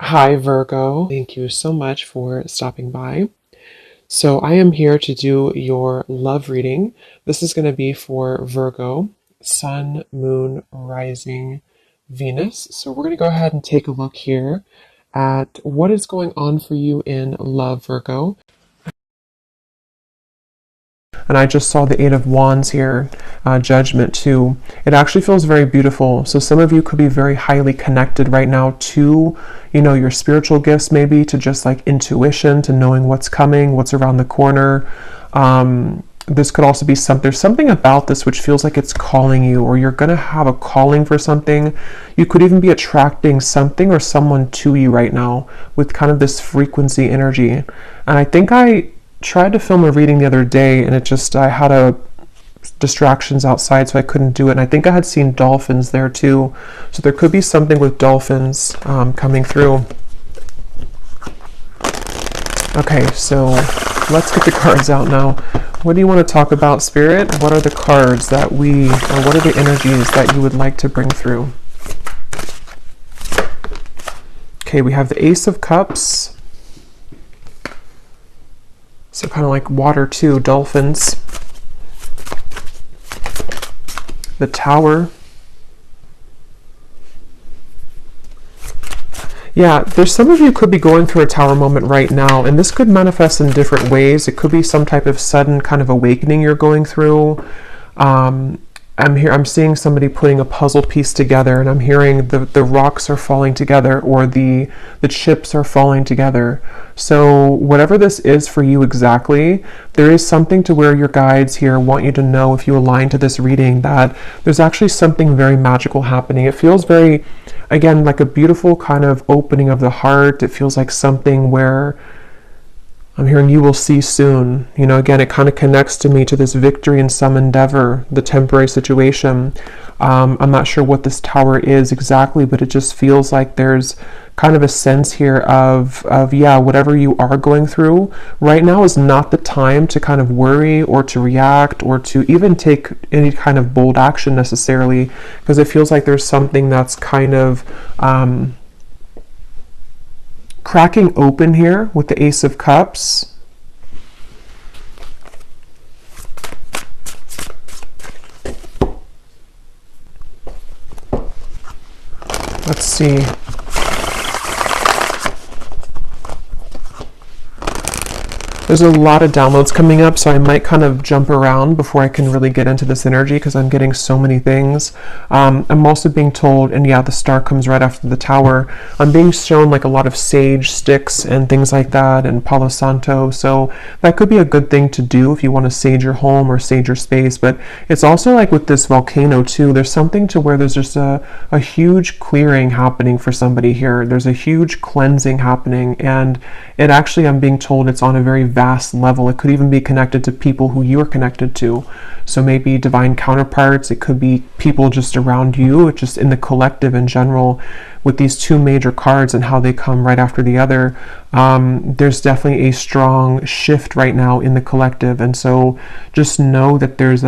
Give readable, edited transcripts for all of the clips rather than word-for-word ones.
Hi, Virgo. Thank you so much for stopping by. So, I am here to do your love reading. This is going to be for Virgo, Sun, Moon, Rising, Venus. So, we're going to go ahead and take a look here at what is going on for you in love, Virgo. And I just saw the Eight of Wands here, Judgment too. It actually feels very beautiful. So some of you could be very highly connected right now to, your spiritual gifts, maybe to just like intuition, to knowing what's coming, what's around the corner. This could also be there's something about this which feels like it's calling you, or you're going to have a calling for something. You could even be attracting something or someone to you right now with kind of this frequency energy. And I think I tried to film a reading the other day, and I had distractions outside, so I couldn't do it. And I think I had seen dolphins there too, so there could be something with dolphins coming through. Okay, so let's get the cards out now. What do you want to talk about, Spirit? What are the cards or what are the energies that you would like to bring through? Okay, we have the Ace of Cups. So kind of like water too, dolphins. The Tower. Yeah, there's some of you could be going through a Tower moment right now, and this could manifest in different ways. It could be some type of sudden kind of awakening you're going through. I'm seeing somebody putting a puzzle piece together, and I'm hearing the rocks are falling together, or the chips are falling together. So whatever this is for you exactly, there is something to where your guides here want you to know, if you align to this reading, that there's actually something very magical happening. It feels very, again, like a beautiful kind of opening of the heart. It feels like something where I'm hearing you will see soon. Again, it kind of connects to me to this victory in some endeavor, the temporary situation. I'm not sure what this tower is exactly, but it just feels like there's kind of a sense here of whatever you are going through right now is not the time to kind of worry or to react or to even take any kind of bold action necessarily, because it feels like there's something that's kind of cracking open here with the Ace of Cups. Let's see. There's a lot of downloads coming up, so I might kind of jump around before I can really get into this energy, because I'm getting so many things. I'm also being told, and yeah, the star comes right after the Tower. I'm being shown like a lot of sage sticks and things like that, and Palo Santo, so that could be a good thing to do if you want to sage your home or sage your space. But it's also like with this volcano too, there's something to where there's just a huge clearing happening for somebody here. There's a huge cleansing happening, and it actually, I'm being told, it's on a very vast level. It could even be connected to people who you are connected to. So maybe divine counterparts. It could be people just around you, just in the collective in general. With these two major cards and how they come right after the other, there's definitely a strong shift right now in the collective. And so just know that there's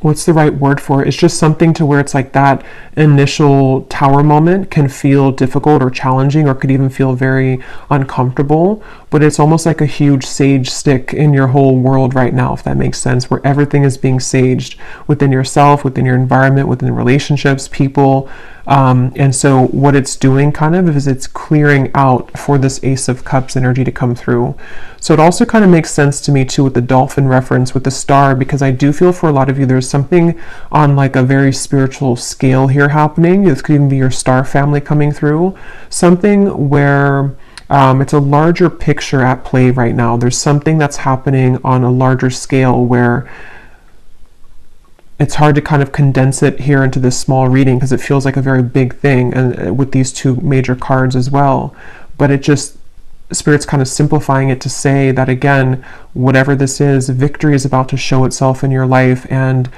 what's the right word for it? It's just something to where it's like that initial Tower moment can feel difficult or challenging, or could even feel very uncomfortable, but it's almost like a huge sage stick in your whole world right now, if that makes sense, where everything is being saged within yourself, within your environment, within relationships, people. And so what it's doing kind of is it's clearing out for this Ace of Cups energy to come through. So it also kind of makes sense to me too with the dolphin reference with the star, because I do feel for a lot of you there's something on like a very spiritual scale here happening. This could even be your star family coming through. Something where it's a larger picture at play right now. There's something that's happening on a larger scale where it's hard to kind of condense it here into this small reading, because it feels like a very big thing, and with these two major cards as well. But it just, Spirit's kind of simplifying it to say that, again, whatever this is, victory is about to show itself in your life. And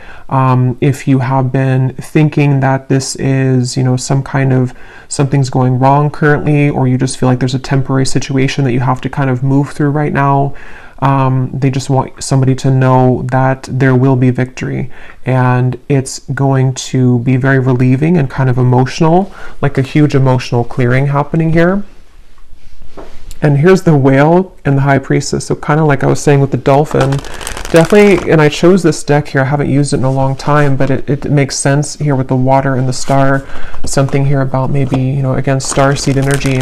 if you have been thinking that this is, some kind of something's going wrong currently, or you just feel like there's a temporary situation that you have to kind of move through right now, They just want somebody to know that there will be victory, and it's going to be very relieving and kind of emotional, like a huge emotional clearing happening here. And here's the whale and the high priestess. So kind of like I was saying with the dolphin, definitely, and I chose this deck here. I haven't used it in a long time, but it makes sense here with the water and the star. Something here about maybe, you know, again, starseed energy.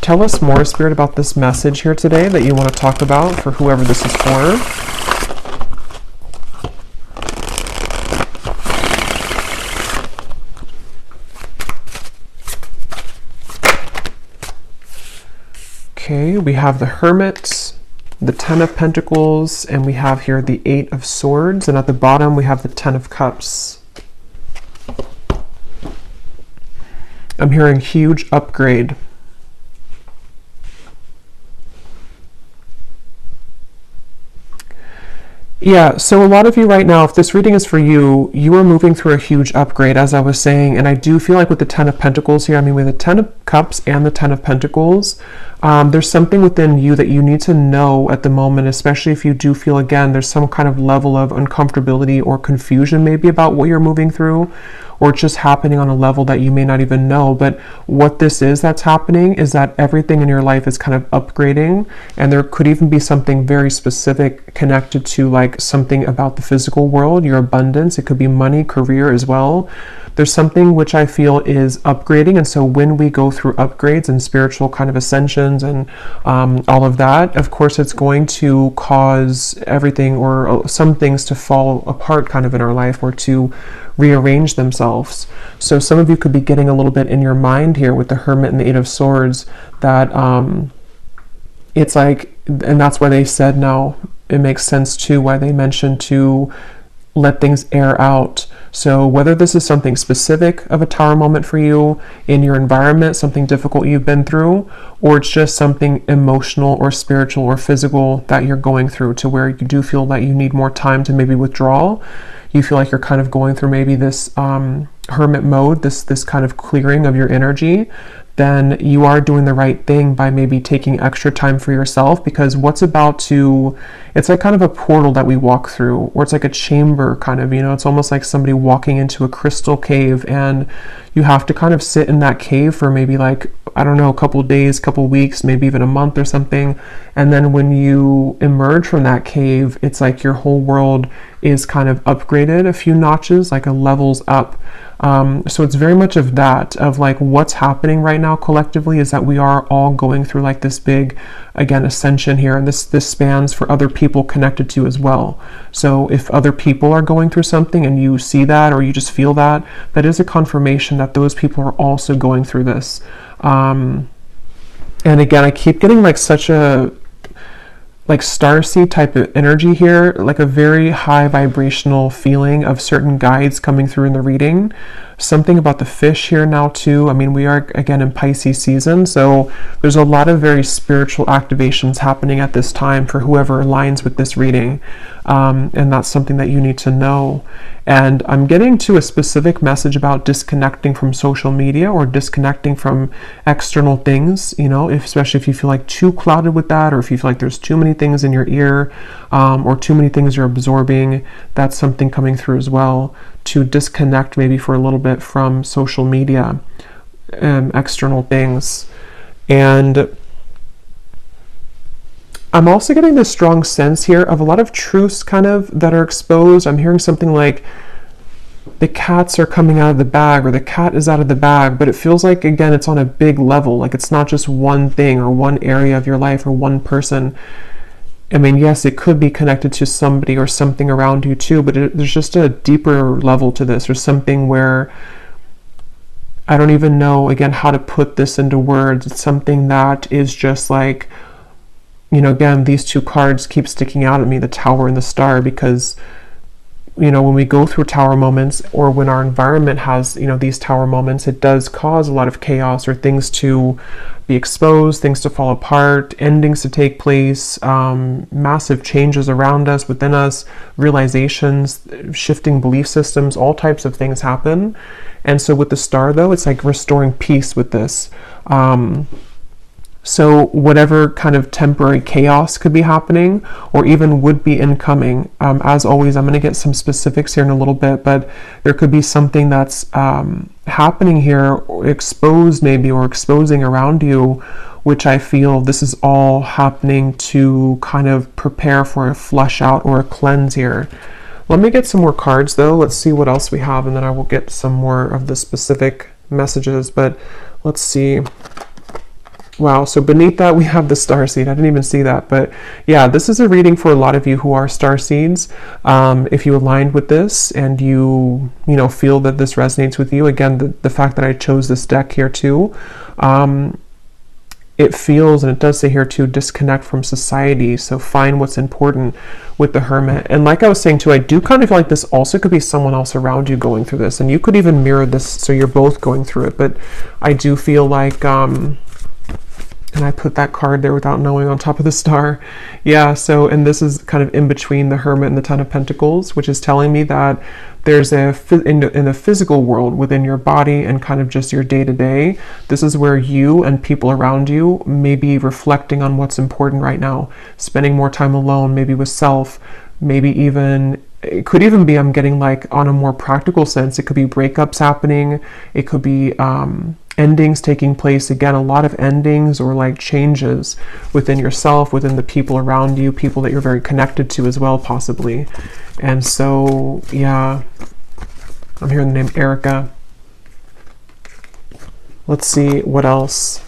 Tell us more, Spirit, about this message here today that you want to talk about for whoever this is for. Okay, we have the Hermit, the Ten of Pentacles, and we have here the Eight of Swords, and at the bottom we have the Ten of Cups. I'm hearing huge upgrade. Yeah, so a lot of you right now, if this reading is for you, you are moving through a huge upgrade, as I was saying, and I do feel like with the Ten of Pentacles here, I mean, with the Ten of Cups and the Ten of Pentacles, there's something within you that you need to know at the moment, especially if you do feel, again, there's some kind of level of uncomfortability or confusion maybe about what you're moving through, or it's just happening on a level that you may not even know. But what this is that's happening is that everything in your life is kind of upgrading, and there could even be something very specific connected to like something about the physical world, your abundance. It could be money, career as well. There's something which I feel is upgrading, and so when we go through upgrades and spiritual kind of ascensions and all of that, of course it's going to cause everything or some things to fall apart kind of in our life or to rearrange themselves. So some of you could be getting a little bit in your mind here with the Hermit and the Eight of Swords that it's like, and that's why they said now it makes sense too why they mentioned to let things air out. So whether this is something specific of a tower moment for you in your environment, something difficult you've been through, or it's just something emotional or spiritual or physical that you're going through to where you do feel that you need more time to maybe withdraw. You feel like you're kind of going through maybe this hermit mode, this kind of clearing of your energy, then you are doing the right thing by maybe taking extra time for yourself, because what's about to, it's like kind of a portal that we walk through, or it's like a chamber kind of, you know, it's almost like somebody walking into a crystal cave, and you have to kind of sit in that cave for maybe like, I don't know, a couple days, couple weeks, maybe even a month or something. And then when you emerge from that cave, it's like your whole world is kind of upgraded a few notches, like a levels up. So it's very much of that, of like what's happening right now collectively is that we are all going through like this big, again, ascension here, and this spans for other people connected to as well. So if other people are going through something and you see that, or you just feel that, that is a confirmation that those people are also going through this. And again, I keep getting like such a like starseed type of energy here, like a very high vibrational feeling of certain guides coming through in the reading. Something about the fish here now too. I mean, we are again in Pisces season, so there's a lot of very spiritual activations happening at this time for whoever aligns with this reading. And that's something that you need to know. And I'm getting to a specific message about disconnecting from social media or disconnecting from external things, you know, especially if you feel like too clouded with that, or if you feel like there's too many things in your ear, or too many things you're absorbing. That's something coming through as well, to disconnect maybe for a little bit from social media and external things. And I'm also getting this strong sense here of a lot of truths kind of that are exposed. I'm hearing something like the cats are coming out of the bag, or the cat is out of the bag, but it feels like, again, it's on a big level. Like it's not just one thing or one area of your life or one person. I mean, yes, it could be connected to somebody or something around you too, but there's just a deeper level to this, or something where I don't even know, again, how to put this into words. It's something that is just like, you know, again, these two cards keep sticking out at me, the Tower and the Star, because, you know, when we go through tower moments, or when our environment has, you know, these tower moments, it does cause a lot of chaos, or things to be exposed, things to fall apart, endings to take place, massive changes around us, within us, realizations, shifting belief systems, all types of things happen. And so with the Star, though, it's like restoring peace with this. So whatever kind of temporary chaos could be happening or even would be incoming, as always, I'm going to get some specifics here in a little bit, but there could be something that's happening here, or exposed maybe, or exposing around you, which I feel this is all happening to kind of prepare for a flush out or a cleanse here. Let me get some more cards though. Let's see what else we have, and then I will get some more of the specific messages, but let's see. Wow, so beneath that we have the starseed. I didn't even see that, but yeah, this is a reading for a lot of you who are starseeds. If you aligned with this and you feel that this resonates with you, again, the fact that I chose this deck here too, it feels, and it does say here too, disconnect from society. So find what's important with the Hermit. And like I was saying too, I do kind of feel like this also could be someone else around you going through this, and you could even mirror this, so you're both going through it. But I do feel like, and I put that card there without knowing on top of the star. Yeah, so, and this is kind of in between the Hermit and the Ten of Pentacles, which is telling me that there's in the physical world within your body and kind of just your day-to-day, this is where you and people around you may be reflecting on what's important right now, spending more time alone, maybe with self, maybe even, it could even be, I'm getting like on a more practical sense, it could be breakups happening, it could be endings taking place, again, a lot of endings or like changes within yourself, within the people around you, people that you're very connected to as well, possibly. And so, yeah, I'm hearing the name Erica. Let's see what else.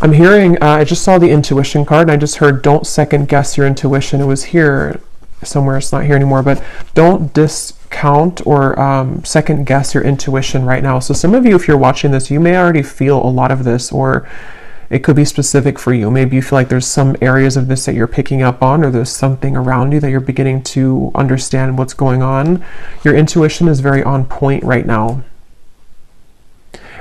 I'm hearing, I just saw the intuition card, and I just heard, don't second guess your intuition. It was here somewhere, it's not here anymore, but don't discount or second guess your intuition right now. So some of you, if you're watching this, you may already feel a lot of this, or it could be specific for you. Maybe you feel like there's some areas of this that you're picking up on, or there's something around you that you're beginning to understand what's going on. Your intuition is very on point right now.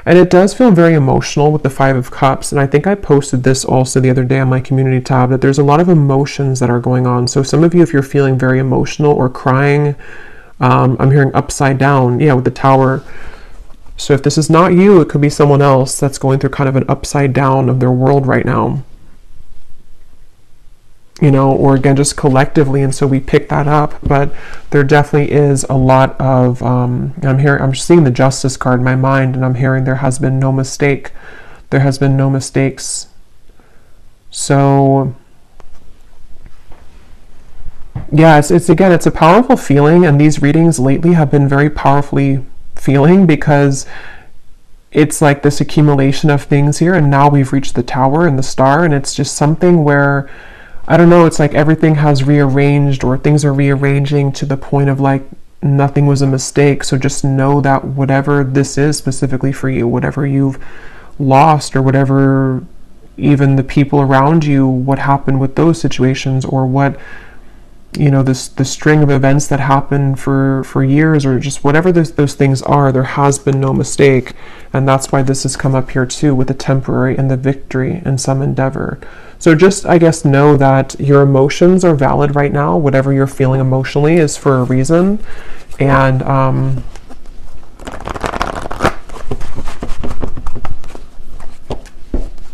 And it does feel very emotional with the Five of Cups. And I think I posted this also the other day on my community tab, that there's a lot of emotions that are going on. So some of you, if you're feeling very emotional or crying, I'm hearing upside down, yeah, with the Tower. So if this is not you, it could be someone else that's going through kind of an upside down of their world right now. Or again, just collectively, and so we pick that up. But there definitely is a lot of, I'm seeing the Justice card in my mind, and I'm hearing there has been no mistake. There has been no mistakes. So, yeah, it's again, it's a powerful feeling, and these readings lately have been very powerfully feeling, because it's like this accumulation of things here, and now we've reached the Tower and the Star, and it's just something where, I don't know, it's like everything has rearranged, or things are rearranging to the point of like nothing was a mistake. So just know that whatever this is specifically for you, whatever you've lost, or whatever, even the people around you, what happened with those situations, or what, the string of events that happened for years, or just whatever those things are, there has been no mistake. And that's why this has come up here too, with the temporary and the victory in some endeavor. So just, I guess, know that your emotions are valid right now. Whatever you're feeling emotionally is for a reason. And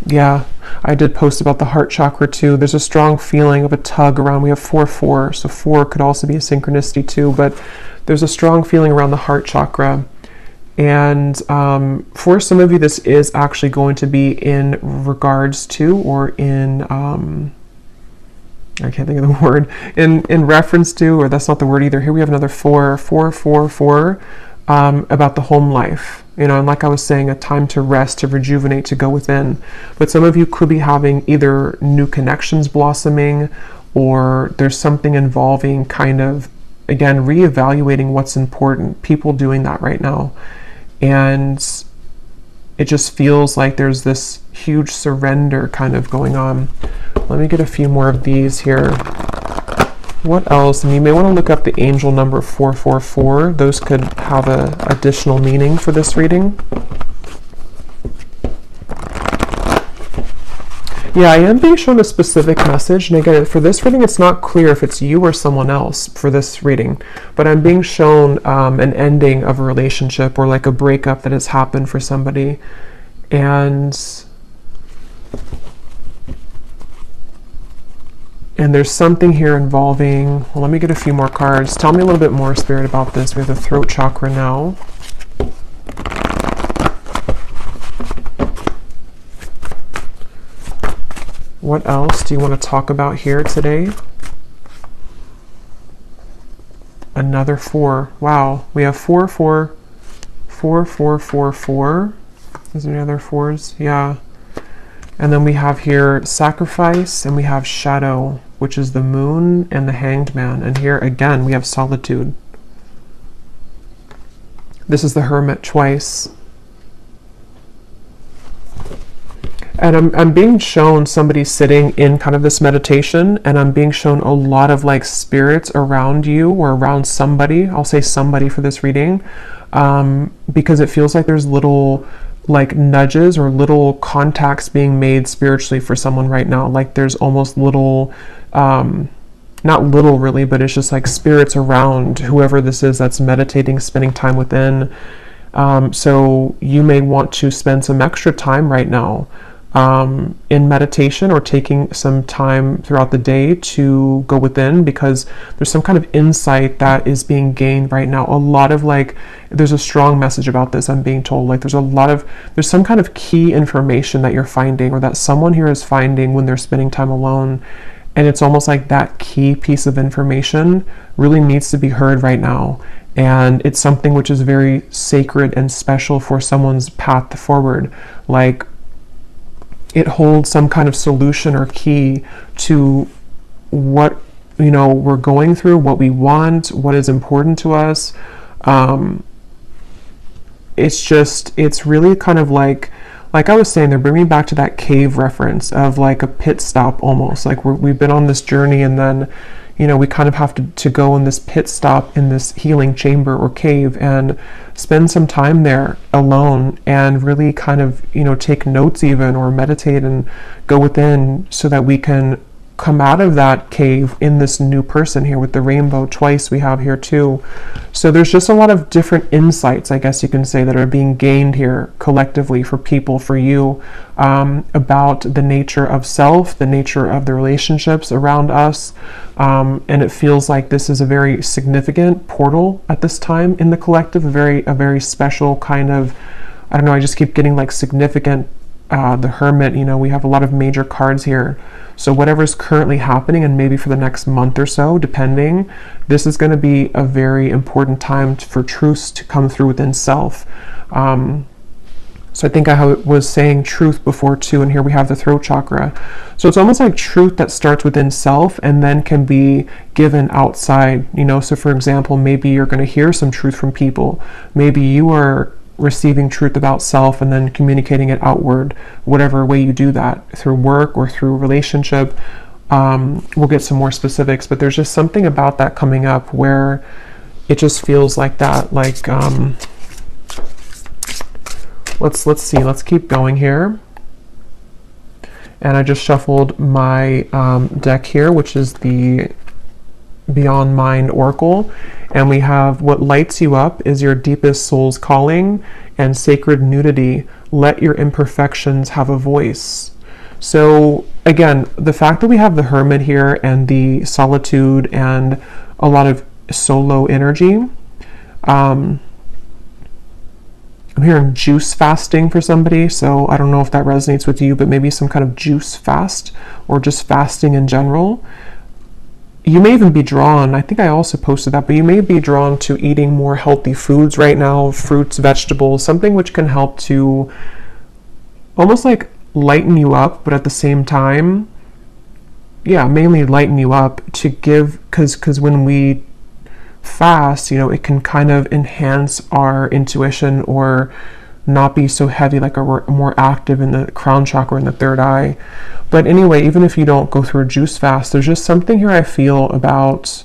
yeah, I did post about the heart chakra too. There's a strong feeling of a tug around. We have 4-4, so 4 could also be a synchronicity too, but there's a strong feeling around the heart chakra. And for some of you, this is actually going to be in regards to, or in, I can't think of the word, in reference to, or that's not the word either. Here we have another 4, about the home life. And like I was saying, a time to rest, to rejuvenate, to go within. But some of you could be having either new connections blossoming, or there's something involving kind of, again, reevaluating what's important. People doing that right now. And it just feels like there's this huge surrender kind of going on. Let me get a few more of these here. What else? And you may want to look up the angel number 444. Those could have a additional meaning for this reading. Yeah, I am being shown a specific message, and again, for this reading, it's not clear if it's you or someone else for this reading, but I'm being shown an ending of a relationship or like a breakup that has happened for somebody, and there's something here involving, well, let me get a few more cards. Tell me a little bit more, Spirit, about this. We have the throat chakra now. What else do you want to talk about here today? Another 4. Wow, we have 4, 4, 4, 4, 4, 4. Is there any other 4s? Yeah. And then we have here sacrifice, and we have shadow, which is the moon and the hanged man. And here again, we have solitude. This is the hermit twice. And I'm being shown somebody sitting in kind of this meditation, and I'm being shown a lot of like spirits around you or around somebody. I'll say somebody for this reading, because it feels like there's little like nudges or little contacts being made spiritually for someone right now. Like there's almost little, not little really, but it's just like spirits around whoever this is that's meditating, spending time within. So you may want to spend some extra time right now in meditation, or taking some time throughout the day to go within, because there's some kind of insight that is being gained right now. A lot of like, there's a strong message about this, I'm being told. Like there's some kind of key information that you're finding, or that someone here is finding when they're spending time alone. And it's almost like that key piece of information really needs to be heard right now. And it's something which is very sacred and special for someone's path forward. Like, it holds some kind of solution or key to what, you know, we're going through, what we want, what is important to us. It's really kind of like I was saying, they're bringing me back to that cave reference of like a pit stop almost. Like we've been on this journey, and then, you know, we kind of have to go in this pit stop in this healing chamber or cave and spend some time there alone and really kind of, you know, take notes even, or meditate and go within, so that we can come out of that cave in this new person here with the rainbow twice we have here too. So there's just a lot of different insights, I guess you can say, that are being gained here collectively for people, for you, about the nature of self, the nature of the relationships around us. And it feels like this is a very significant portal at this time in the collective, a very special kind of, I don't know, I just keep getting like significant, the Hermit, you know, we have a lot of major cards here. So whatever's currently happening, and maybe for the next month or so, depending, this is going to be a very important time for truths to come through within self. So I think I was saying truth before too, and here we have the throat chakra. So it's almost like truth that starts within self and then can be given outside, you know. So for example, maybe you're going to hear some truth from people. Maybe you are receiving truth about self and then communicating it outward, whatever way you do that, through work or through relationship. We'll get some more specifics, but there's just something about that coming up where it just feels like that. Like, let's see, let's keep going here. And I just shuffled my deck here, which is the Beyond Mind Oracle, and we have what lights you up is your deepest soul's calling and sacred nudity. Let your imperfections have a voice. So again, the fact that we have the Hermit here and the solitude and a lot of solo energy, I'm hearing juice fasting for somebody, so I don't know if that resonates with you, but maybe some kind of juice fast or just fasting in general. You may even be drawn, I think I also posted that, but you may be drawn to eating more healthy foods right now, fruits, vegetables, something which can help to almost like lighten you up, but at the same time, yeah, mainly lighten you up to give, because when we fast, you know, it can kind of enhance our intuition or not be so heavy, like we're more active in the crown chakra and the third eye. But anyway, even if you don't go through a juice fast, there's just something here I feel about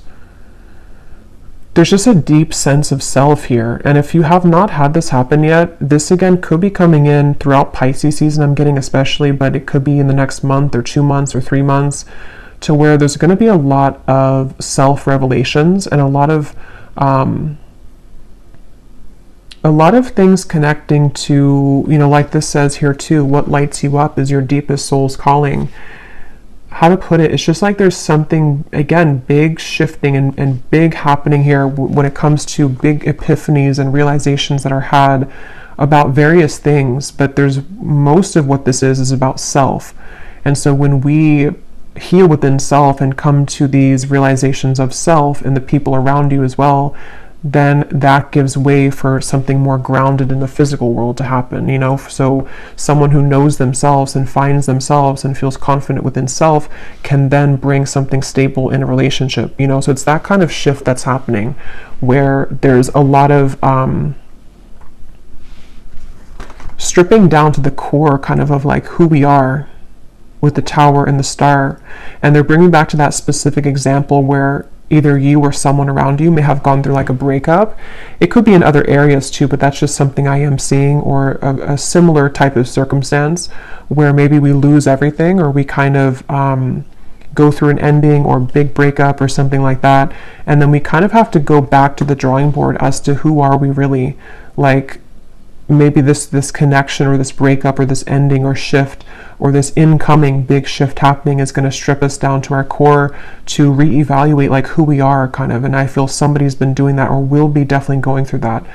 there's just a deep sense of self here. And if you have not had this happen yet, this again could be coming in throughout Pisces season, I'm getting especially, but it could be in the next month or 2 months or 3 months, to where there's going to be a lot of self-revelations and a lot of things connecting to, you know, like this says here too, what lights you up is your deepest soul's calling. How to put it, it's just like there's something, again, big shifting and big happening here when it comes to big epiphanies and realizations that are had about various things. But there's most of what this is about self. And so when we heal within self and come to these realizations of self and the people around you as well, then that gives way for something more grounded in the physical world to happen, you know. So someone who knows themselves and finds themselves and feels confident within self can then bring something stable in a relationship, you know. So it's that kind of shift that's happening, where there's a lot of stripping down to the core kind of like who we are with the Tower and the Star. And they're bringing back to that specific example where either you or someone around you may have gone through like a breakup. It could be in other areas too, but that's just something I am seeing, or a similar type of circumstance where maybe we lose everything, or we kind of go through an ending or big breakup or something like that. And then we kind of have to go back to the drawing board as to who are we really. Like maybe this connection or this breakup or this ending or shift or this incoming big shift happening is going to strip us down to our core to reevaluate like who we are kind of. And I feel somebody's been doing that or will be definitely going through that.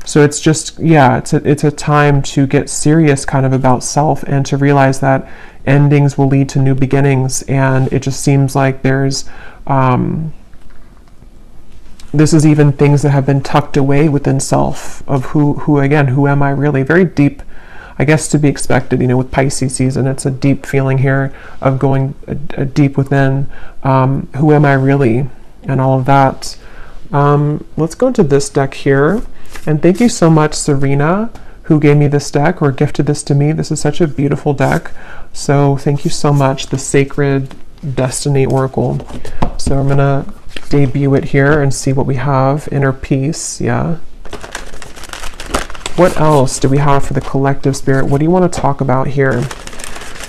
So it's just, yeah, it's a time to get serious kind of about self and to realize that endings will lead to new beginnings. And it just seems like there's this is even things that have been tucked away within self of who again, who am I really? Very deep, I guess, to be expected, you know, with Pisces season. It's a deep feeling here of going deep within, who am I really, and all of that. Let's go into this deck here. And thank you so much, Serena, who gave me this deck or gifted this to me. This is such a beautiful deck. So thank you so much, the Sacred Destiny Oracle. So I'm gonna debut it here and see what we have. Inner peace, yeah. What else do we have for the collective spirit? What do you want to talk about here?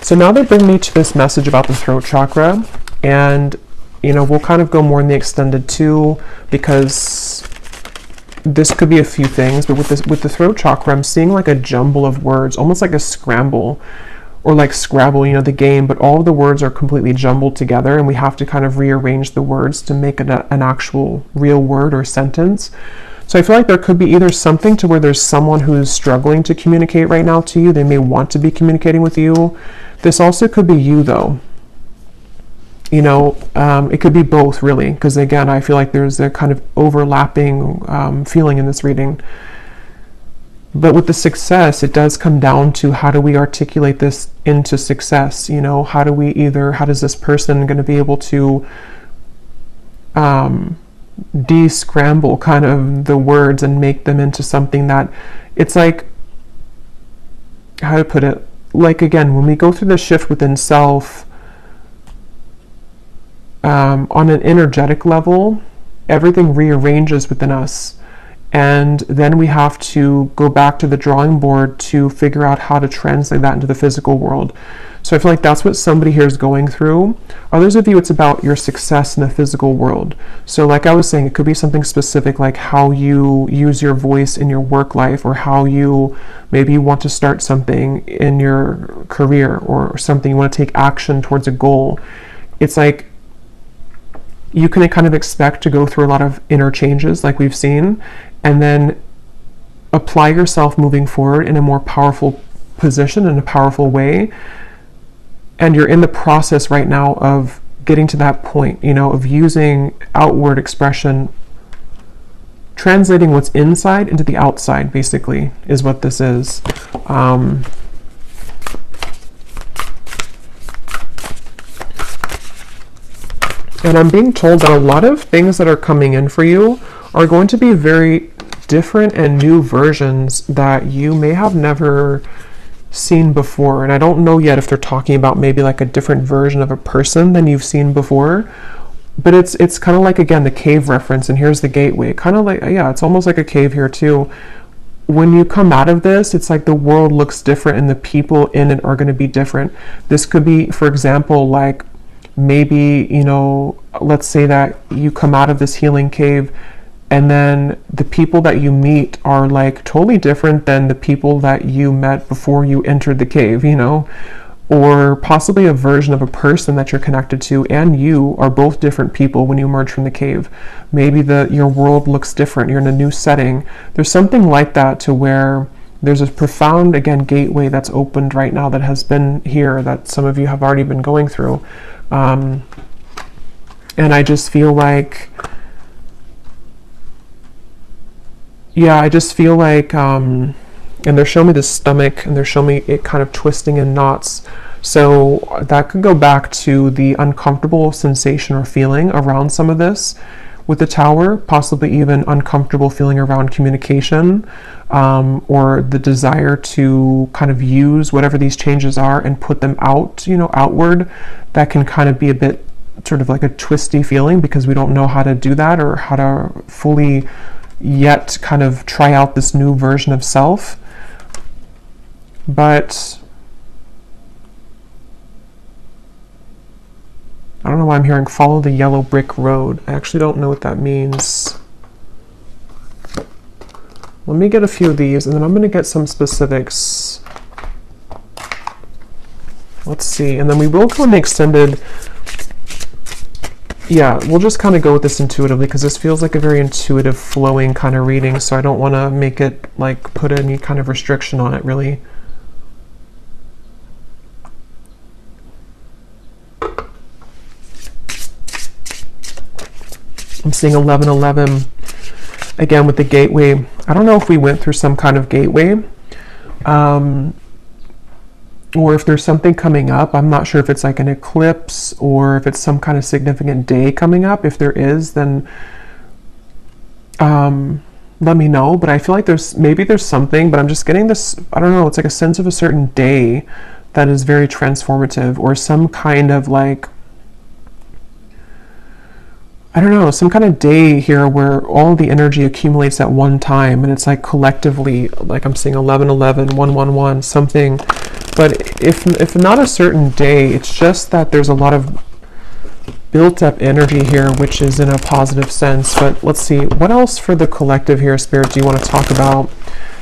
So now they bring me to this message about the throat chakra, and you know, we'll kind of go more in the extended too, because this could be a few things. But with the throat chakra, I'm seeing like a jumble of words, almost like a scramble, or like Scrabble, you know, the game, but all of the words are completely jumbled together, and we have to kind of rearrange the words to make it an actual real word or sentence. So I feel like there could be either something to where there's someone who's struggling to communicate right now to you. They may want to be communicating with you. This also could be you though. You know, it could be both really, because again, I feel like there's a kind of overlapping feeling in this reading. But with the success, it does come down to how do we articulate this into success? You know, how does this person going to be able to de-scramble kind of the words and make them into something that it's like, how to put it, like again, when we go through the shift within self, on an energetic level, everything rearranges within us. And then we have to go back to the drawing board to figure out how to translate that into the physical world. So I feel like that's what somebody here is going through. Others of you, it's about your success in the physical world. So like I was saying, it could be something specific like how you use your voice in your work life, or how you maybe want to start something in your career, or something you want to take action towards a goal. It's like you can kind of expect to go through a lot of inner changes like we've seen, and then apply yourself moving forward in a more powerful position, in a powerful way. And you're in the process right now of getting to that point, you know, of using outward expression, translating what's inside into the outside, basically, is what this is. And I'm being told that a lot of things that are coming in for you are going to be very different and new versions that you may have never seen before. And I don't know yet if they're talking about maybe like a different version of a person than you've seen before, but it's kind of like, again, the cave reference, and here's the gateway, kind of like, yeah, it's almost like a cave here too. When you come out of this, it's like the world looks different and the people in it are going to be different. This could be, for example, like maybe, you know, let's say that you come out of this healing cave and then the people that you meet are like totally different than the people that you met before you entered the cave, you know, or possibly a version of a person that you're connected to and you are both different people when you emerge from the cave. Maybe your world looks different, you're in a new setting. There's something like that, to where there's a profound, again, gateway that's opened right now that has been here, that some of you have already been going through. And I just feel like, yeah, I just feel like, and they're showing me the stomach, and they're showing me it kind of twisting in knots. So that could go back to the uncomfortable sensation or feeling around some of this with the Tower, possibly even uncomfortable feeling around communication, or the desire to kind of use whatever these changes are and put them out, you know, outward. That can kind of be a bit sort of like a twisty feeling, because we don't know how to do that or how to fully yet kind of try out this new version of self. But I don't know why I'm hearing follow the yellow brick road. I actually don't know what that means. Let me get a few of these and then I'm going to get some specifics. Let's see. And then we will go in the extended. Yeah, we'll just kind of go with this intuitively, because this feels like a very intuitive, flowing kind of reading. So I don't want to make it like put any kind of restriction on it, really. I'm seeing 1111 again with the gateway. I don't know if we went through some kind of gateway, or if there's something coming up. I'm not sure if it's like an eclipse or if it's some kind of significant day coming up. If there is, then let me know. But I feel like there's something, but I'm just getting this, I don't know, it's like a sense of a certain day that is very transformative, or some kind of like, I don't know, some kind of day here where all the energy accumulates at one time, and it's like collectively, like I'm seeing 1111, 111, something. But if not a certain day, it's just that there's a lot of built up energy here, which is in a positive sense. But let's see, what else for the collective here, Spirit, do you want to talk about?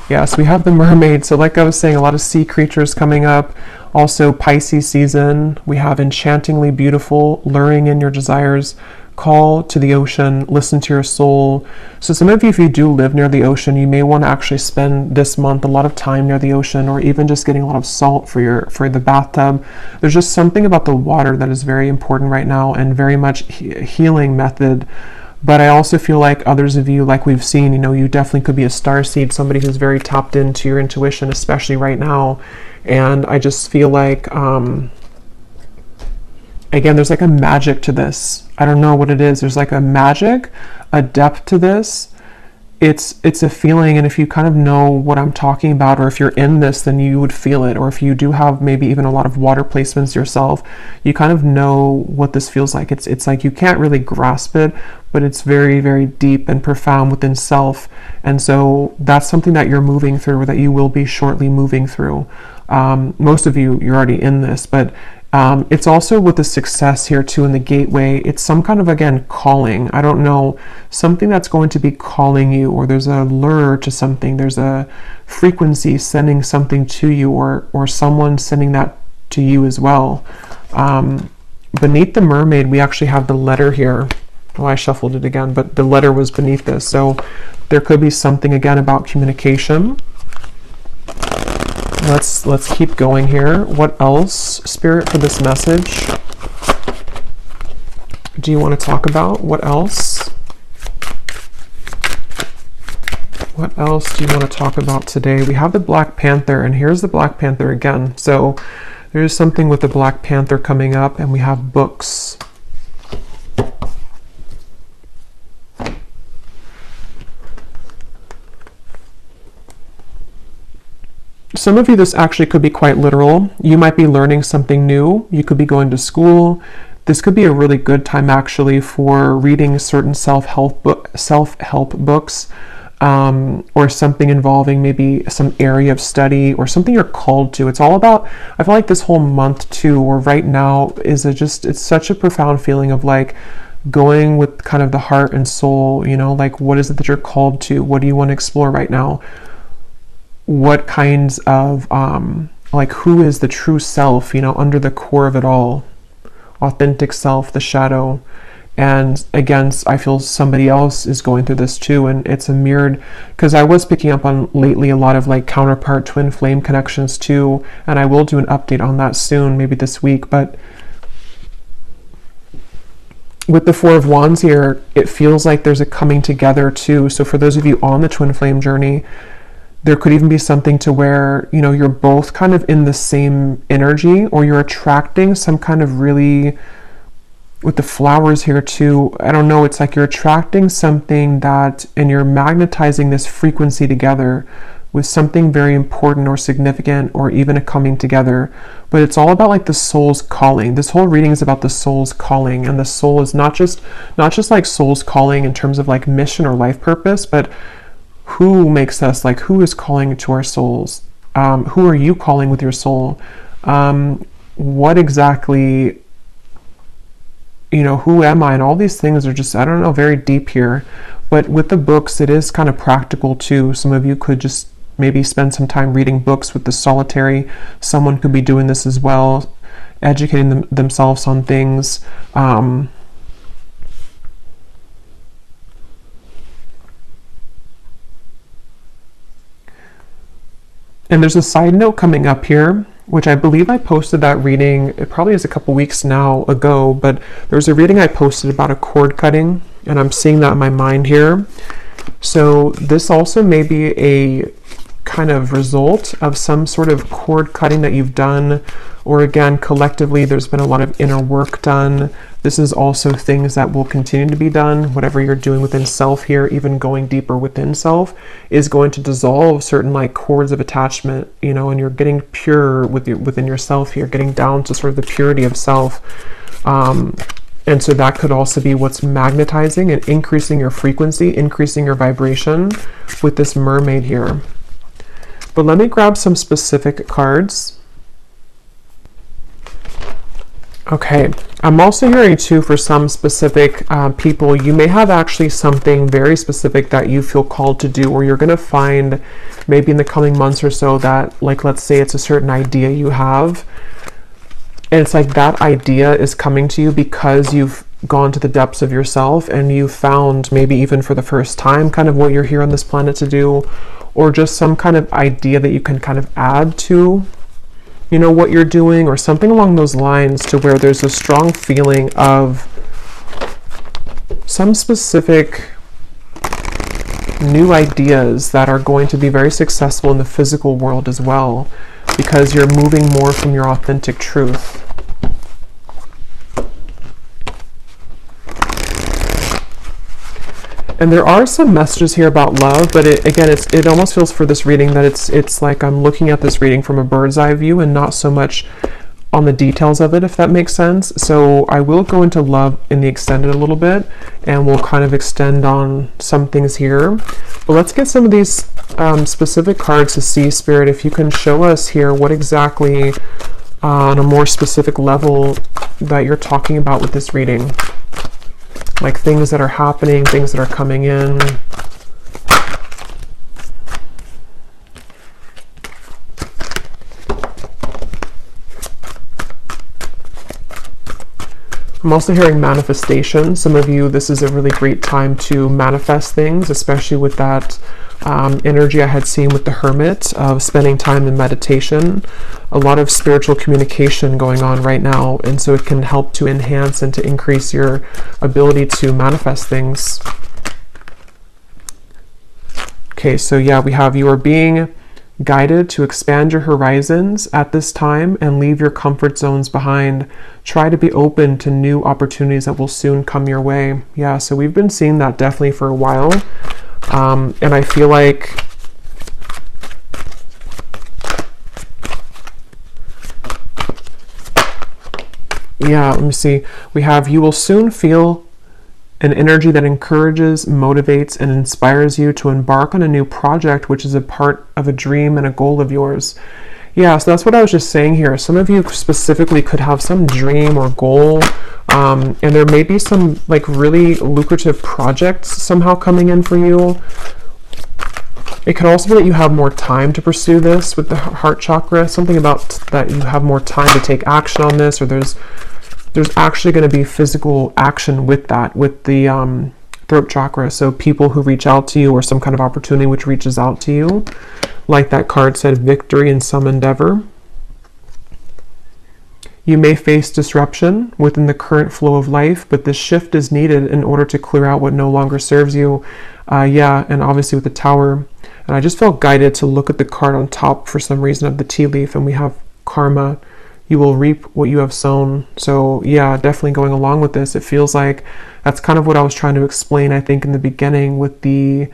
Yes, we have the mermaid. So like I was saying, a lot of sea creatures coming up. Also Pisces season. We have enchantingly beautiful, luring in your desires, call to the ocean, listen to your soul. So some of you, if you do live near the ocean, you may want to actually spend this month a lot of time near the ocean, or even just getting a lot of salt for the bathtub. There's just something about the water that is very important right now, and very much healing method. But I also feel like others of you, like we've seen, you know, you definitely could be a starseed, somebody who's very tapped into your intuition, especially right now. And I just feel like, again, there's like a magic to this. I don't know what it is. There's like a magic, a depth to this. It's a feeling, and if you kind of know what I'm talking about, or if you're in this, then you would feel it. Or if you do have maybe even a lot of water placements yourself, you kind of know what this feels like. It's like you can't really grasp it, but it's very, very deep and profound within self. And so that's something that you're moving through, or that you will be shortly moving through. Most of you, you're already in this, but it's also with the success here too in the gateway. It's some kind of, again, calling. I don't know, something that's going to be calling you, or there's a lure to something. There's a frequency sending something to you, or someone sending that to you as well. Beneath the mermaid, we actually have the letter here. Oh, I shuffled it again, but the letter was beneath this. So there could be something again about communication. Let's keep going here. What else, Spirit, for this message do you want to talk about? What else? What else do you want to talk about today? We have the Black Panther, and here's the Black Panther again. So there's something with the Black Panther coming up, and we have books. Some of you, this actually could be quite literal. You might be learning something new. You could be going to school. This could be a really good time actually for reading certain self-help books, or something involving maybe some area of study or something you're called to. It's all about, I feel like this whole month too, or right now, is it's such a profound feeling of like going with kind of the heart and soul, you know, like what is it that you're called to? What do you want to explore right now? What kinds of, like who is the true self, you know, under the core of it all? Authentic self, the shadow. And again, I feel somebody else is going through this too, and it's a mirrored, because I was picking up on lately a lot of like counterpart twin flame connections too, and I will do an update on that soon, maybe this week. But with the Four of Wands here, it feels like there's a coming together too. So for those of you on the twin flame journey, there could even be something to where, you know, you're both kind of in the same energy, or you're attracting some kind of really, with the flowers here too, I don't know, it's like you're attracting something that, and you're magnetizing this frequency together with something very important or significant, or even a coming together. But it's all about like the soul's calling. This whole reading is about the soul's calling, and the soul is not just like soul's calling in terms of like mission or life purpose, but who makes us, like who is calling to our souls? Who are you calling with your soul? What exactly, you know, who am I? And all these things are just, I don't know, very deep here. But with the books, it is kind of practical too. Some of you could just maybe spend some time reading books with the solitary. Someone could be doing this as well, educating themselves on things. And there's a side note coming up here, which I believe I posted that reading, it probably is a couple weeks now ago, but there's a reading I posted about a cord cutting, and I'm seeing that in my mind here. So this also may be a kind of result of some sort of cord cutting that you've done, or again, collectively, there's been a lot of inner work done. This is also things that will continue to be done. Whatever you're doing within self here, even going deeper within self, is going to dissolve certain like cords of attachment, you know, and you're getting pure within yourself here, getting down to sort of the purity of self. And so that could also be what's magnetizing and increasing your frequency, increasing your vibration with this mermaid here. But let me grab some specific cards. Okay, I'm also hearing too, for some specific people, you may have actually something very specific that you feel called to do, or you're going to find maybe in the coming months or so that, like, let's say it's a certain idea you have, and it's like that idea is coming to you because you've gone to the depths of yourself and you found, maybe even for the first time, kind of what you're here on this planet to do, or just some kind of idea that you can kind of add to, you know, what you're doing, or something along those lines, to where there's a strong feeling of some specific new ideas that are going to be very successful in the physical world as well, because you're moving more from your authentic truth. And there are some messages here about love, but it almost feels for this reading that it's like I'm looking at this reading from a bird's eye view and not so much on the details of it, if that makes sense. So I will go into love in the extended a little bit, and we'll kind of extend on some things here. But let's get some of these specific cards to see, Spirit, if you can show us here what exactly on a more specific level that you're talking about with this reading. Like things that are happening, things that are coming in. I'm also hearing manifestation. Some of you, this is a really great time to manifest things, especially with that energy I had seen with the Hermit of spending time in meditation. A lot of spiritual communication going on right now, and so it can help to enhance and to increase your ability to manifest things. Okay, so yeah, we have, you are being guided to expand your horizons at this time and leave your comfort zones behind. Try to be open to new opportunities that will soon come your way. Yeah, so we've been seeing that definitely for a while. And I feel like Yeah, let me see. We have, you will soon feel an energy that encourages, motivates, and inspires you to embark on a new project, which is a part of a dream and a goal of yours. Yeah, so that's what I was just saying here. Some of you specifically could have some dream or goal, and there may be some like really lucrative projects somehow coming in for you. It could also be that you have more time to pursue this with the heart chakra, something about that you have more time to take action on this, or there's actually going to be physical action with that, with the throat chakra. So people who reach out to you, or some kind of opportunity which reaches out to you, like that card said, victory in some endeavor. You may face disruption within the current flow of life, but this shift is needed in order to clear out what no longer serves you. Yeah, and obviously with the Tower. And I just felt guided to look at the card on top for some reason of the tea leaf, and we have karma. You will reap what you have sown. So yeah, definitely going along with this. It feels like that's kind of what I was trying to explain, I think, in the beginning with the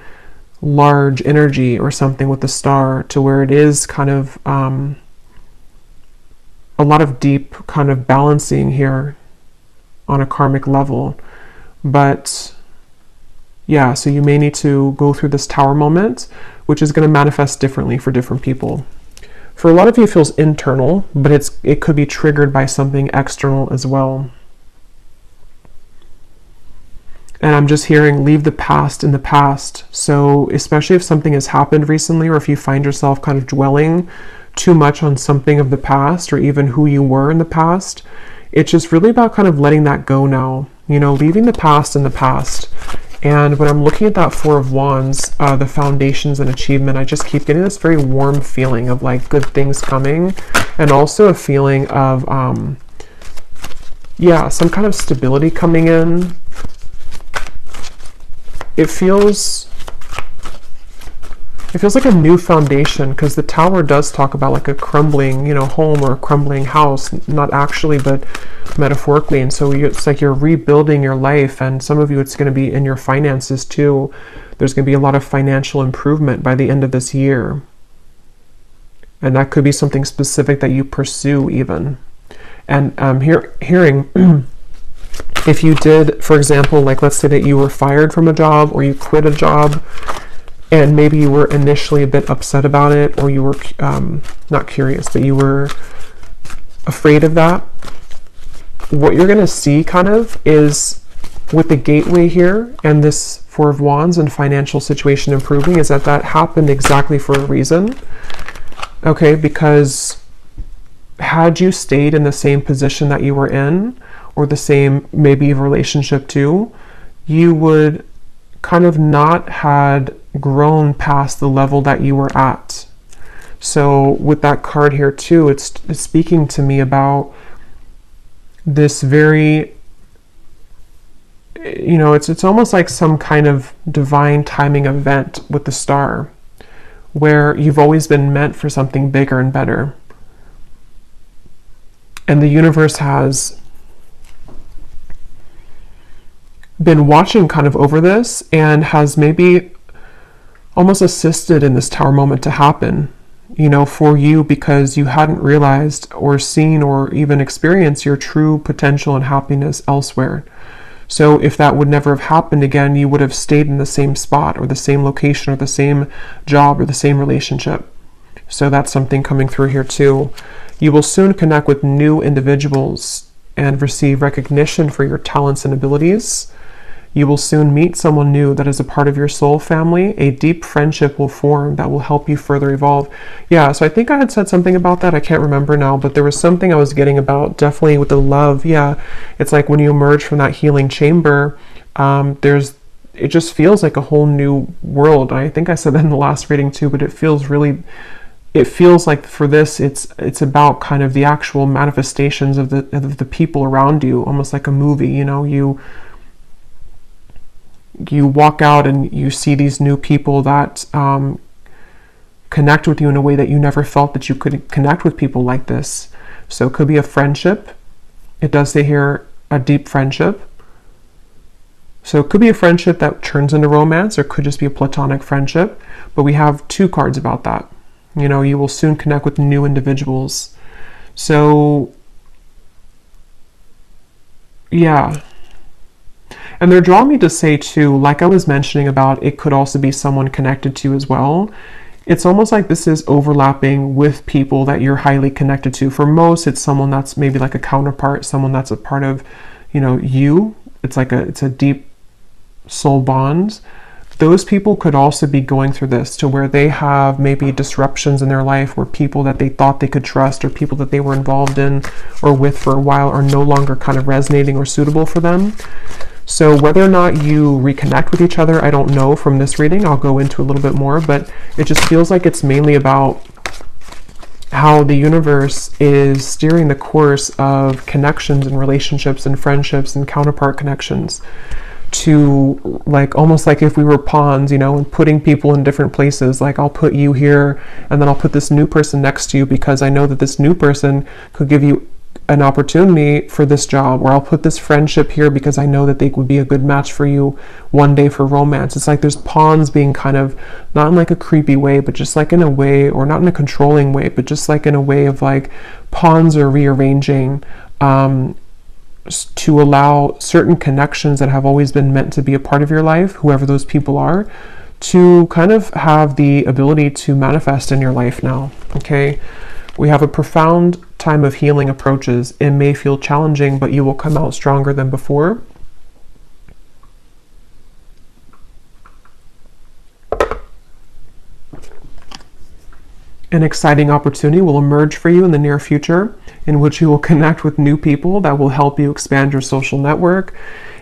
large energy or something with the star, to where it is kind of a lot of deep kind of balancing here on a karmic level. But yeah, so you may need to go through this Tower moment, which is going to manifest differently for different people. For a lot of you, it feels internal, but it could be triggered by something external as well. And I'm just hearing, leave the past in the past. So especially if something has happened recently, or if you find yourself kind of dwelling too much on something of the past, or even who you were in the past, it's just really about kind of letting that go now, you know, leaving the past in the past. And when I'm looking at that Four of Wands, the foundations and achievement, I just keep getting this very warm feeling of like good things coming, and also a feeling of, yeah, some kind of stability coming in. It feels like a new foundation, because the Tower does talk about like a crumbling, you know, home or a crumbling house, not actually, but metaphorically. And so it's like you're rebuilding your life, and some of you, it's going to be in your finances too. There's going to be a lot of financial improvement by the end of this year. And that could be something specific that you pursue even. And I'm hearing if you did, for example, like let's say that you were fired from a job, or you quit a job, and maybe you were initially a bit upset about it, or you were not curious, but you were afraid of that. What you're going to see kind of is with the gateway here and this Four of Wands and financial situation improving, is that happened exactly for a reason. Okay, because had you stayed in the same position that you were in, or the same maybe relationship too, you would kind of not had grown past the level that you were at. So with that card here too, it's speaking to me about this very, you know, it's almost like some kind of divine timing event with the star, where you've always been meant for something bigger and better. And the universe has been watching kind of over this, and has maybe almost assisted in this Tower moment to happen, you know, for you, because you hadn't realized or seen or even experienced your true potential and happiness elsewhere. So if that would never have happened again, you would have stayed in the same spot, or the same location, or the same job, or the same relationship. So that's something coming through here too. You will soon connect with new individuals and receive recognition for your talents and abilities. You will soon meet someone new that is a part of your soul family. A deep friendship will form that will help you further evolve. Yeah, so I think I had said something about that. I can't remember now, but there was something I was getting about, definitely with the love. Yeah, it's like when you emerge from that healing chamber, it just feels like a whole new world. I think I said that in the last reading too, but it feels like for this, it's about kind of the actual manifestations of the people around you, almost like a movie. You know, you walk out and you see these new people that connect with you in a way that you never felt that you could connect with people like this. So it could be a friendship. It does say here a deep friendship. So it could be a friendship that turns into romance, or it could just be a platonic friendship. But we have two cards about that. You know, you will soon connect with new individuals. So Yeah. And they're drawing me to say too, like I was mentioning about, it could also be someone connected to you as well. It's almost like this is overlapping with people that you're highly connected to. For most, it's someone that's maybe like a counterpart, someone that's a part of, you. It's like it's a deep soul bond. Those people could also be going through this, to where they have maybe disruptions in their life, where people that they thought they could trust, or people that they were involved in or with for a while, are no longer kind of resonating or suitable for them. So whether or not you reconnect with each other, I don't know from this reading. I'll go into a little bit more, but it just feels like it's mainly about how the universe is steering the course of connections and relationships and friendships and counterpart connections, to like almost like if we were pawns, and putting people in different places. Like, I'll put you here, and then I'll put this new person next to you, because I know that this new person could give you an opportunity for this job. Or I'll put this friendship here because I know that they would be a good match for you one day for romance. It's like there's pawns being kind of, not in like a creepy way, but just like in a way, or not in a controlling way, but just like in a way of like pawns are rearranging to allow certain connections that have always been meant to be a part of your life, whoever those people are, to kind of have the ability to manifest in your life now. Okay, we have a profound time of healing approaches. It may feel challenging, but you will come out stronger than before. An exciting opportunity will emerge for you in the near future, in which you will connect with new people that will help you expand your social network.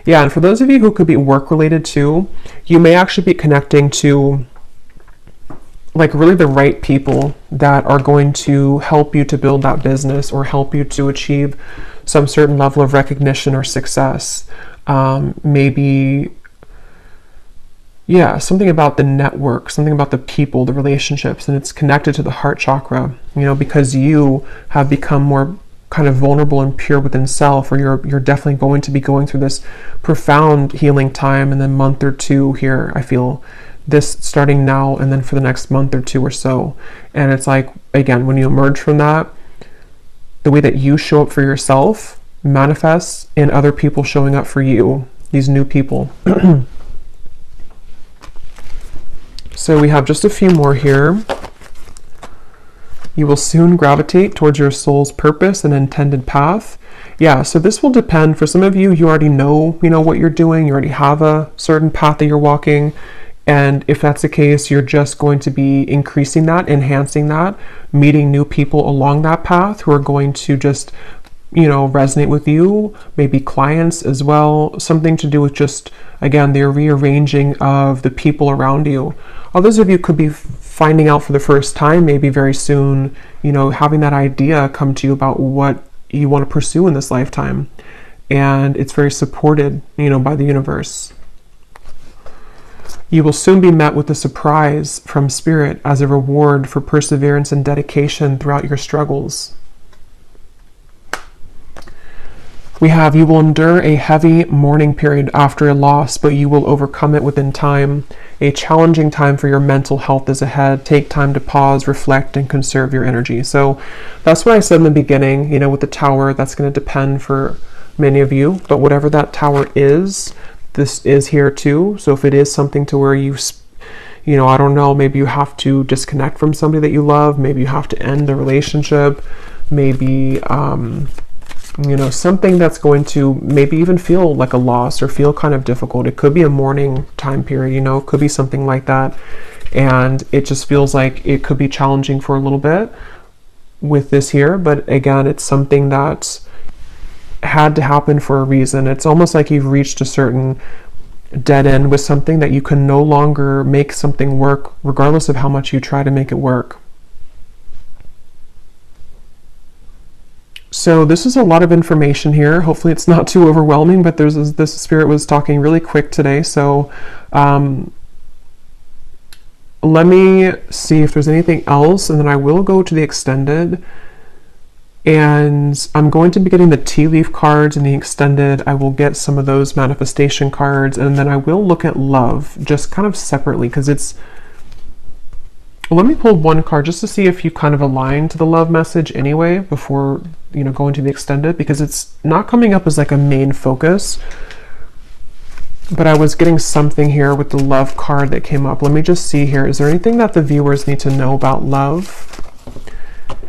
Yeah, and for those of you who could be work related too, you may actually be connecting to like really the right people that are going to help you to build that business, or help you to achieve some certain level of recognition or success. Maybe, yeah, something about the network, something about the people, the relationships, and it's connected to the heart chakra, because you have become more kind of vulnerable and pure within self, or you're definitely going to be going through this profound healing time in the month or two here. I feel this starting now, and then for the next month or two or so. And it's like, again, when you emerge from that, the way that you show up for yourself manifests in other people showing up for you, these new people. So we have just a few more here. You will soon gravitate towards your soul's purpose and intended path. Yeah, so this will depend. For some of you, you already know, what you're doing. You already have a certain path that you're walking. And if that's the case, you're just going to be increasing that, enhancing that, meeting new people along that path who are going to just, resonate with you, maybe clients as well, something to do with just, again, the rearranging of the people around you. Others of you could be finding out for the first time, maybe very soon, having that idea come to you about what you want to pursue in this lifetime. And it's very supported, by the universe. You will soon be met with a surprise from Spirit as a reward for perseverance and dedication throughout your struggles. We have, you will endure a heavy mourning period after a loss, but you will overcome it within time. A challenging time for your mental health is ahead. Take time to pause, reflect, and conserve your energy. So that's what I said in the beginning, with the tower. That's going to depend for many of you, but whatever that tower is, this is here too. So if it is something to where you, I don't know, maybe you have to disconnect from somebody that you love, maybe you have to end the relationship, maybe, something that's going to maybe even feel like a loss or feel kind of difficult. It could be a mourning time period, it could be something like that. And it just feels like it could be challenging for a little bit with this here. But again, it's something that had to happen for a reason. It's almost like you've reached a certain dead end with something that you can no longer make something work, regardless of how much you try to make it work. So this is a lot of information here. Hopefully it's not too overwhelming, but this Spirit was talking really quick today. So let me see if there's anything else, and then I will go to the extended. And I'm going to be getting the tea leaf cards in the extended. I will get some of those manifestation cards, and then I will look at love just kind of separately, because Well, let me pull one card just to see if you kind of align to the love message anyway before, you know, going to the extended, because it's not coming up as like a main focus. But I was getting something here with the love card that came up. Let me just see here. Is there anything that the viewers need to know about love?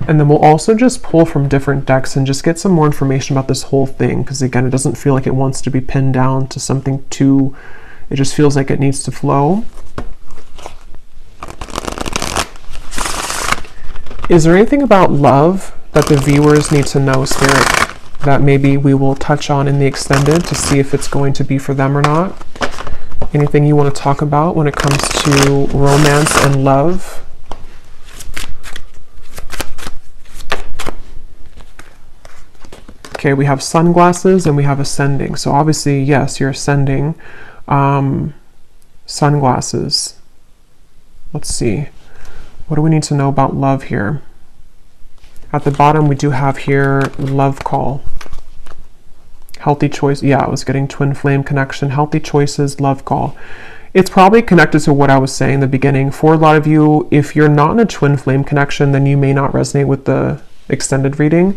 And then we'll also just pull from different decks and just get some more information about this whole thing. Because again, it doesn't feel like it wants to be pinned down to something too, it just feels like it needs to flow. Is there anything about love that the viewers need to know, Spirit, that maybe we will touch on in the extended to see if it's going to be for them or not? Anything you want to talk about when it comes to romance and love? Okay, we have sunglasses and we have ascending. So obviously, yes, you're ascending. Sunglasses. Let's see. What do we need to know about love here? At the bottom, we do have here love call. Healthy choice. Yeah, I was getting twin flame connection. Healthy choices, love call. It's probably connected to what I was saying in the beginning. For a lot of you, if you're not in a twin flame connection, then you may not resonate with the extended reading.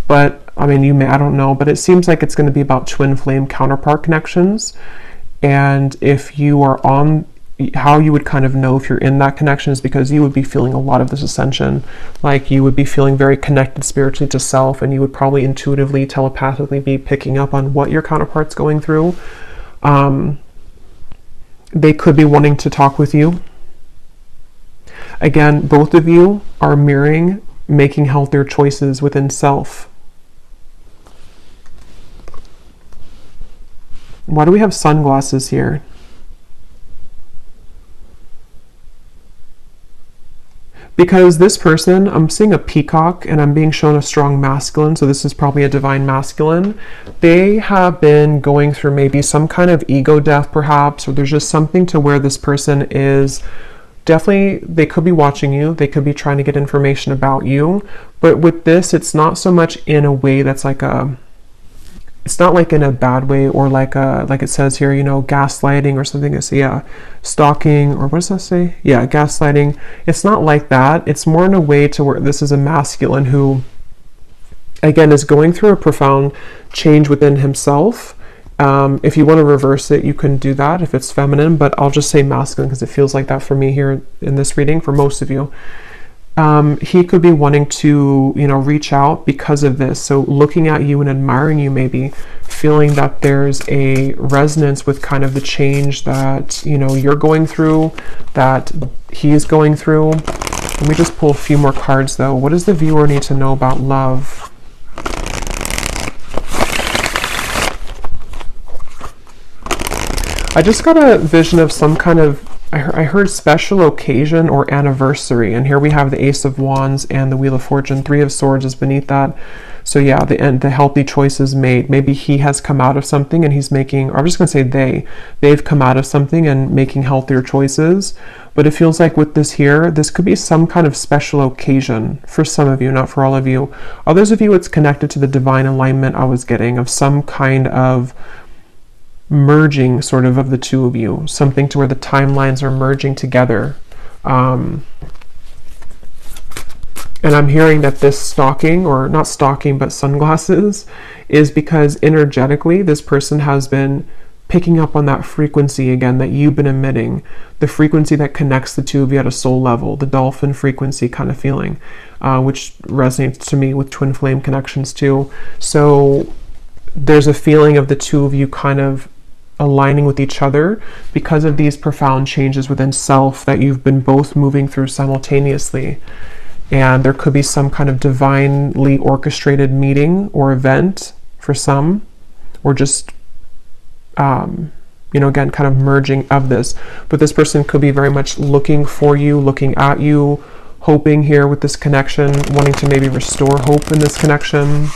But I mean, you may, I don't know, but it seems like it's going to be about twin flame counterpart connections. And if you are on, how you would kind of know if you're in that connection is because you would be feeling a lot of this ascension. Like you would be feeling very connected spiritually to self, and you would probably intuitively, telepathically be picking up on what your counterpart's going through. They could be wanting to talk with you. Again, both of you are mirroring making healthier choices within self. Why do we have sunglasses here? Because this person, I'm seeing a peacock and I'm being shown a strong masculine, so this is probably a divine masculine. They have been going through maybe some kind of ego death perhaps, or there's just something to where this person is definitely, they could be watching you, they could be trying to get information about you, but with this, it's not so much in a way that's like a, it's not like in a bad way or like a, like it says here, you know, gaslighting or something. It's, yeah, stalking, or what does that say? Yeah, gaslighting. It's not like that. It's more in a way to where this is a masculine who, again, is going through a profound change within himself. If you want to reverse it, you can do that if it's feminine, but I'll just say masculine because it feels like that for me here in this reading, for most of you. He could be wanting to, you know, reach out because of this. So looking at you and admiring you, maybe feeling that there's a resonance with kind of the change that, you know, you're going through, that he's going through. Let me just pull a few more cards though. What does the viewer need to know about love? I just got a vision of some kind of, I heard special occasion or anniversary, and here we have the Ace of Wands and the Wheel of Fortune. Three of Swords is beneath that. So yeah, the healthy choices made. Maybe he has come out of something and he's making, or I'm just going to say they've come out of something and making healthier choices. But it feels like with this here, this could be some kind of special occasion for some of you, not for all of you. Others of you, it's connected to the divine alignment I was getting of some kind of merging sort of the two of you, something to where the timelines are merging together. And I'm hearing that this stalking, or not stalking, but sunglasses, is because energetically this person has been picking up on that frequency again that you've been emitting, the frequency that connects the two of you at a soul level, the dolphin frequency kind of feeling, which resonates to me with twin flame connections too. So there's a feeling of the two of you kind of aligning with each other because of these profound changes within self that you've been both moving through simultaneously. And there could be some kind of divinely orchestrated meeting or event for some, or just, you know, again, kind of merging of this. But this person could be very much looking for you, looking at you, hoping here with this connection, wanting to maybe restore hope in this connection.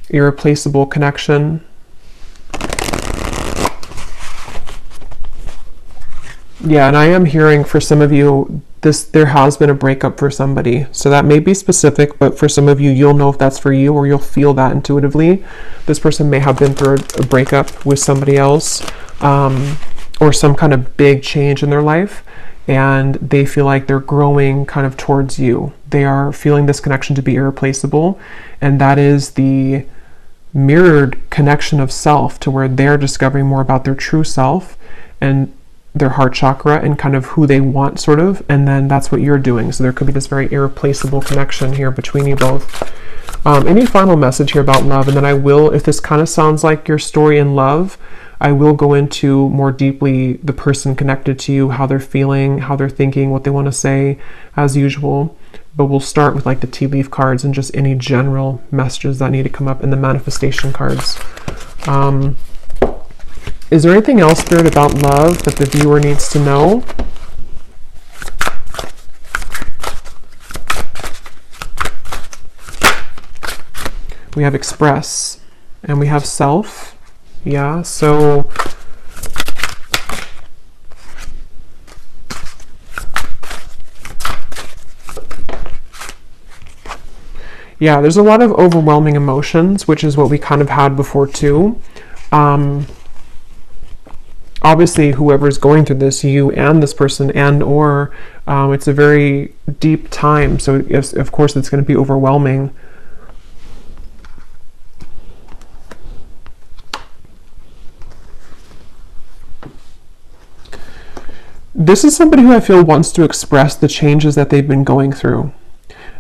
Irreplaceable connection. Yeah, and I am hearing for some of you, there has been a breakup for somebody. So that may be specific, but for some of you, you'll know if that's for you, or you'll feel that intuitively. This person may have been through a breakup with somebody else. or some kind of big change in their life, and they feel like they're growing kind of towards you. They are feeling this connection to be irreplaceable, and that is the mirrored connection of self, to where they're discovering more about their true self and their heart chakra and kind of who they want, sort of, and then that's what you're doing. So there could be this very irreplaceable connection here between you both. Any final message here about love? And then I will, if this kind of sounds like your story in love, I will go into more deeply the person connected to you, how they're feeling, how they're thinking, what they want to say, as usual. But we'll start with like the tea leaf cards and just any general messages that need to come up in the manifestation cards. Is there anything else, Spirit, about love that the viewer needs to know? We have express and we have self. Yeah, so yeah, there's a lot of overwhelming emotions, which is what we kind of had before too. Obviously, whoever's going through this, you and this person, and or it's a very deep time, so of course it's going to be overwhelming. This is somebody who I feel wants to express the changes that they've been going through.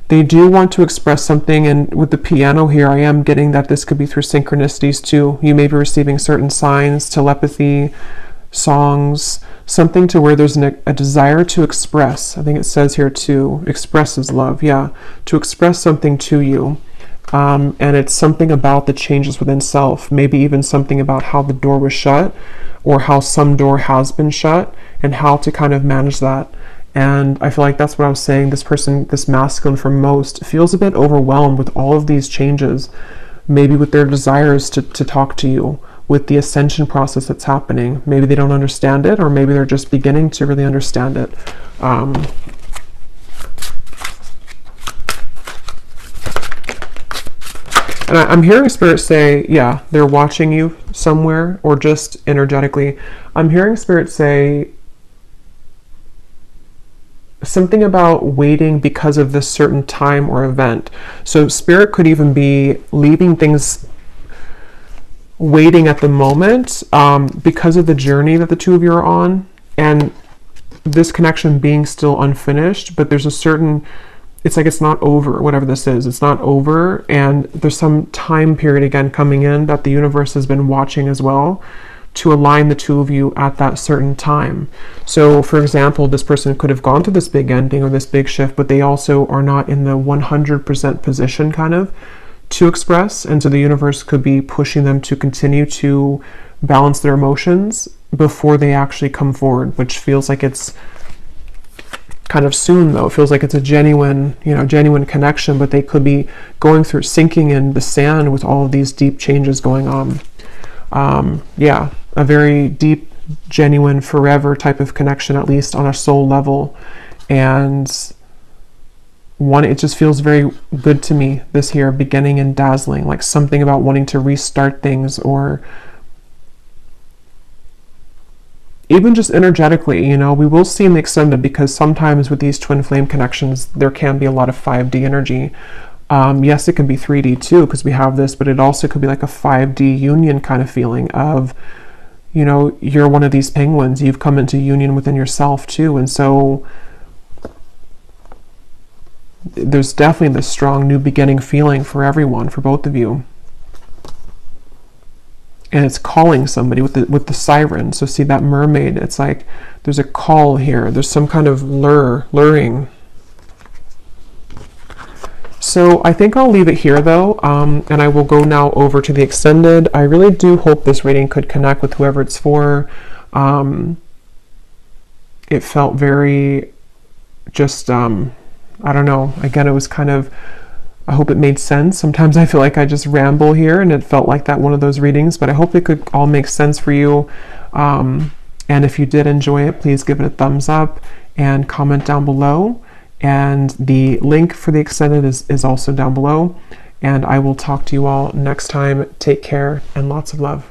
They do want to express something, and with the piano here, I am getting that this could be through synchronicities too. You may be receiving certain signs, telepathy, songs, something to where there's a desire to express. I think it says here to express is love. Yeah, to express something to you. And it's something about the changes within self, maybe even something about how the door was shut, or how some door has been shut, and how to kind of manage that. And I feel like that's what I was saying. This person, this masculine for most, feels a bit overwhelmed with all of these changes, maybe with their desires to talk to you, with the ascension process that's happening. Maybe they don't understand it, or maybe they're just beginning to really understand it. And I'm hearing Spirit say, yeah, they're watching you somewhere, or just energetically. I'm hearing Spirit say something about waiting because of this certain time or event. So Spirit could even be leaving things waiting at the moment because of the journey that the two of you are on, and this connection being still unfinished, but there's a certain, it's like it's not over, whatever this is, it's not over, and there's some time period again coming in that the universe has been watching as well to align the two of you at that certain time. So for example, this person could have gone through this big ending or this big shift, but they also are not in the 100% position kind of to express, and so the universe could be pushing them to continue to balance their emotions before they actually come forward, which feels like it's kind of soon though. It feels like it's a genuine, genuine connection, but they could be going through, sinking in the sand with all of these deep changes going on. Yeah, a very deep, genuine, forever type of connection, at least on a soul level. And it just feels very good to me this here, beginning and dazzling, like something about wanting to restart things, or even just energetically, we will see in the extended, because sometimes with these twin flame connections, there can be a lot of 5D energy. Yes, it can be 3D too, because we have this, but it also could be like a 5D union kind of feeling of, you're one of these penguins, you've come into union within yourself too. And so there's definitely this strong new beginning feeling for everyone, for both of you. And it's calling somebody with the siren. So see that mermaid, it's like there's a call here. There's some kind of luring. So I think I'll leave it here though, and I will go now over to the extended. I really do hope this reading could connect with whoever it's for. It felt very just, I don't know, again, it was kind of, I hope it made sense. Sometimes I feel like I just ramble here, and it felt like that one of those readings, but I hope it could all make sense for you. And if you did enjoy it, please give it a thumbs up and comment down below. And the link for the extended is also down below. And I will talk to you all next time. Take care and lots of love.